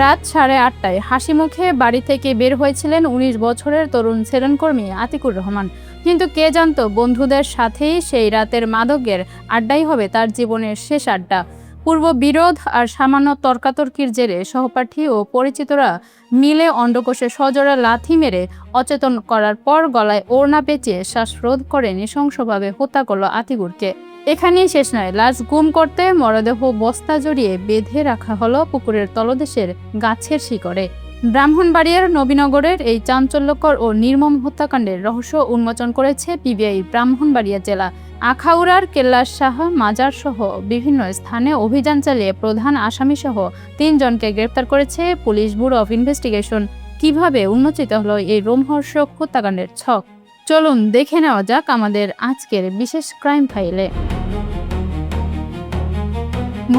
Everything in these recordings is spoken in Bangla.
রাত 8:30টায় হাসি মুখে বাড়ি থেকে বের হয়েছিলেন ১৯ বছরের তরুণ সেলুনকর্মী আতিকুর রহমান। কিন্তু কে জানতো বন্ধুদের সাথেই সেই রাতের মাদকের আড্ডাই হবে তার জীবনের শেষ আড্ডা। পূর্ব বিরোধ আর সামান্য তর্কাতর্কির জেরে সহপাঠী ও পরিচিতরা মিলে অন্ডকোষে সজোরে লাথি মেরে অচেতন করার পর গলায় ওড়না পেঁচিয়ে শ্বাসরোধ করে নৃশংসভাবে হত্যা করল আতিকুরকে। এখানেই শেষ নয়, লাশ গুম করতে মরদেহ বস্তা জড়িয়ে বেঁধে রাখা হলো পুকুরের তলদেশের গাছের শিকড়ে। ব্রাহ্মণবাড়িয়ার নবীনগরের এই চাঞ্চল্যকর ও নির্মম হত্যাকাণ্ডের রহস্য উন্মোচন করেছে পিবিআই ব্রাহ্মণবাড়িয়া জেলা। আখাউড়ার কেল্লার শাহ মাজার সহ বিভিন্ন স্থানে অভিযান চালিয়ে প্রধান আসামিসহ ৩ জনকে গ্রেপ্তার করেছে পুলিশ ব্যুরো অফ ইনভেস্টিগেশন। কিভাবে উন্মোচিত হলো এই রোমহর্ষক হত্যাকাণ্ডের ছক, চলুন দেখে নেওয়া যাক আমাদের আজকের বিশেষ ক্রাইম ফাইলে।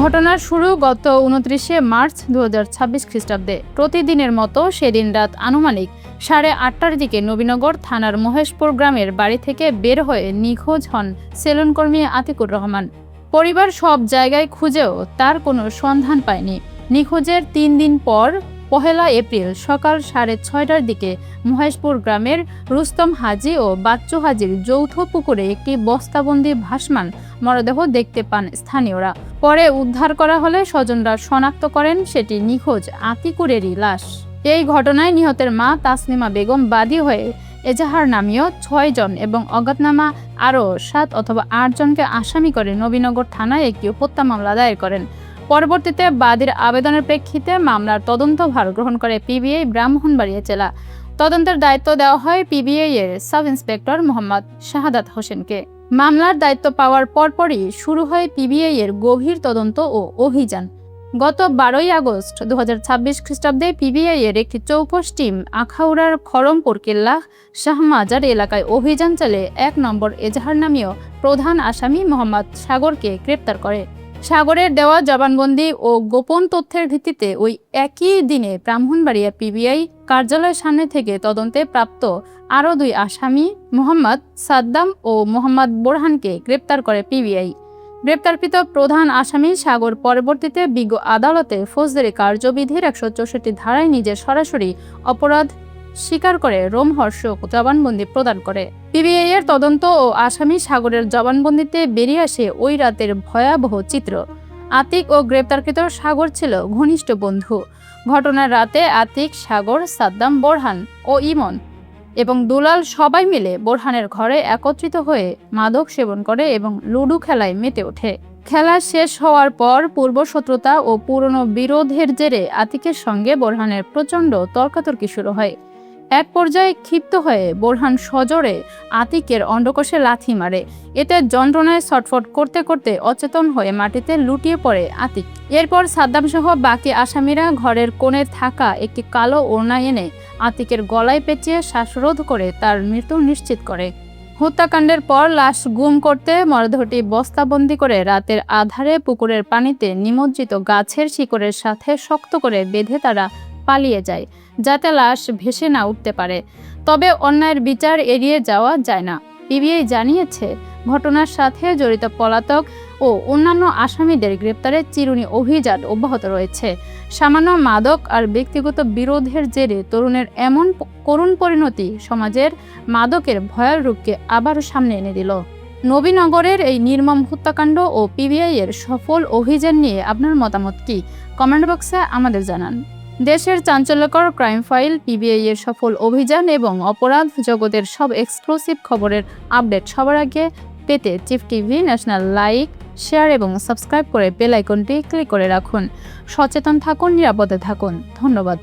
ঘটনার শুরু গত ২৯শে মার্চ ২০২৬ খ্রিস্টাব্দে। প্রতিদিনের মতো সেদিন রাত আনুমানিক 8:30টার দিকে নবীনগর থানার মহেশপুর গ্রামের বাড়ি থেকে বের হয়ে নিখোঁজ হন সেলুনকর্মী আতিকুর রহমান। পরিবার সব জায়গায় খুঁজেও তার কোনো সন্ধান পায়নি। নিখোঁজের ৩ দিন পর ১ এপ্রিল সকাল 6:30টার দিকে মহেশপুর গ্রামের রুস্তম হাজী ও বাচ্চু হাজীর যৌথ পুকুরে একটি বস্তাবন্দি ভাসমান মরদেহ দেখতে পান স্থানীয়রা। পরে উদ্ধার করা হলে স্বজনরা শনাক্ত করেন সেটি নিখোঁজ আতিকুরেরই লাশ। এই ঘটনায় নিহতের মা তাসনিমা বেগম বাদী হয়ে এজাহার নামীয় ৬ জন এবং অজ্ঞাতনামা আরও ৭ অথবা ৮ জনকে আসামি করে নবীনগর থানায় একটি হত্যা মামলা দায়ের করেন। পরবর্তীতে বাদীর আবেদনের প্রেক্ষিতে মামলার তদন্তভার গ্রহণ করে পিবিআই ব্রাহ্মণবাড়িয়া জেলা। তদন্তের দায়িত্ব দেওয়া হয় পিবিআই এর সাব ইন্সপেক্টর মোহাম্মদ শাহাদাত হোসেনকে। মামলার দায়িত্ব পাওয়ার পরপরই শুরু হয় পিবিআই এর গভীর তদন্ত ও অভিযান। গত ১২ই আগস্ট ২০২৬ খ্রিস্টাব্দে পিবিআই এর একটি চৌকস টিম আখাউড়ার খড়মপুর কেল্লা শাহমাজার এলাকায় অভিযান চালিয়ে ১ নম্বর এজাহার নামীয় প্রধান আসামি মোহাম্মদ সাগরকে গ্রেপ্তার করে। সাগরের দেওয়া জবানবন্দি ও গোপন তথ্যের ভিত্তিতে ওই একই দিনে ব্রাহ্মণবাড়িয়া পিবিআই কার্যালয়ের সামনে থেকে তদন্তে প্রাপ্ত আরও ২ আসামি মোহাম্মদ সাদ্দাম ও মোহাম্মদ বোরহানকে গ্রেপ্তার করে পিবিআই। গ্রেপ্তারকৃত প্রধান আসামি সাগর পরবর্তীতে বিজ্ঞ আদালতে ফৌজদারি কার্যবিধির ১৬৪ ধারায় নিজের সরাসরি অপরাধ স্বীকার করে রোমহর্ষক জবানবন্দি প্রদান করে। পিবিআই এর তদন্ত ও আসামি সাগরের জবানবন্দিতে বেরিয়ে আসে ওই রাতের ভয়াবহ চিত্র। আতিক ও গ্রেপ্তারকৃত সাগর ছিল ঘনিষ্ঠ বন্ধু। ঘটনার রাতে আতিক, সাগর, সাদ্দাম, বোরহান ও ইমন এবং দুলাল সবাই মিলে বোরহানের ঘরে একত্রিত হয়ে মাদক সেবন করে এবং লুডু খেলায় মেতে ওঠে। খেলা শেষ হওয়ার পর পূর্বশত্রুতা ও পুরনো বিরোধের জেরে আতিকের সঙ্গে বোরহানের প্রচণ্ড তর্কাতর্কি শুরু হয়। এক পর্যায়ে ক্ষিপ্ত হয়ে বোরহান সজোরে আতিকের অন্ডকোষে লাথি মারে। এতে যন্ত্রণায় ছটফট করতে করতে অচেতন হয়ে মাটিতে লুটিয়ে পড়ে আতিক। এরপর সাদ্দাম সহ বাকি আসামিরা ঘরের কোণে থাকা একটি কালো ওড়না এনে আতিকের গলায় পেঁচিয়ে শ্বাসরোধ করে তার মৃত্যু নিশ্চিত করে। হত্যাকাণ্ডের পর লাশ গুম করতে মরদেহটি বস্তাবন্দি করে রাতের আধারে পুকুরের পানিতে নিমজ্জিত গাছের শিকড়ের সাথে শক্ত করে বেঁধে তারা পালিয়ে যায়, যাতে লাশ ভেসে না উঠতে পারে। তবে অন্যায়ের বিচার এড়িয়ে যাওয়া যায় না। পিবিআই জানিয়েছে, ঘটনার সাথে জড়িত পলাতক ও অন্যান্য আসামিদের গ্রেপ্তারে চিরুনি অভিযান অব্যাহত রয়েছে। সামান্য মাদক আর ব্যক্তিগত বিরোধের জেরে তরুণের এমন করুণ পরিণতি সমাজের মাদকের ভয়াল রূপকে আবারও সামনে এনে দিল। নবীনগরের এই নির্মম হত্যাকাণ্ড ও পিবিআই এর সফল অভিযান নিয়ে আপনার মতামত কি? কমেন্ট বক্সে আমাদের জানান। দেশের চাঞ্চল্যকর ক্রাইম ফাইল, পিবিআই এর সফল অভিযান এবং অপরাধ জগতের সব এক্সক্লুসিভ খবরের আপডেট সবার আগে পেতে chief TV national like, share এবং সাবস্ক্রাইব করে বেল আইকনটি ক্লিক করে রাখুন। সচেতন থাকুন, নিরাপদে থাকুন। ধন্যবাদ।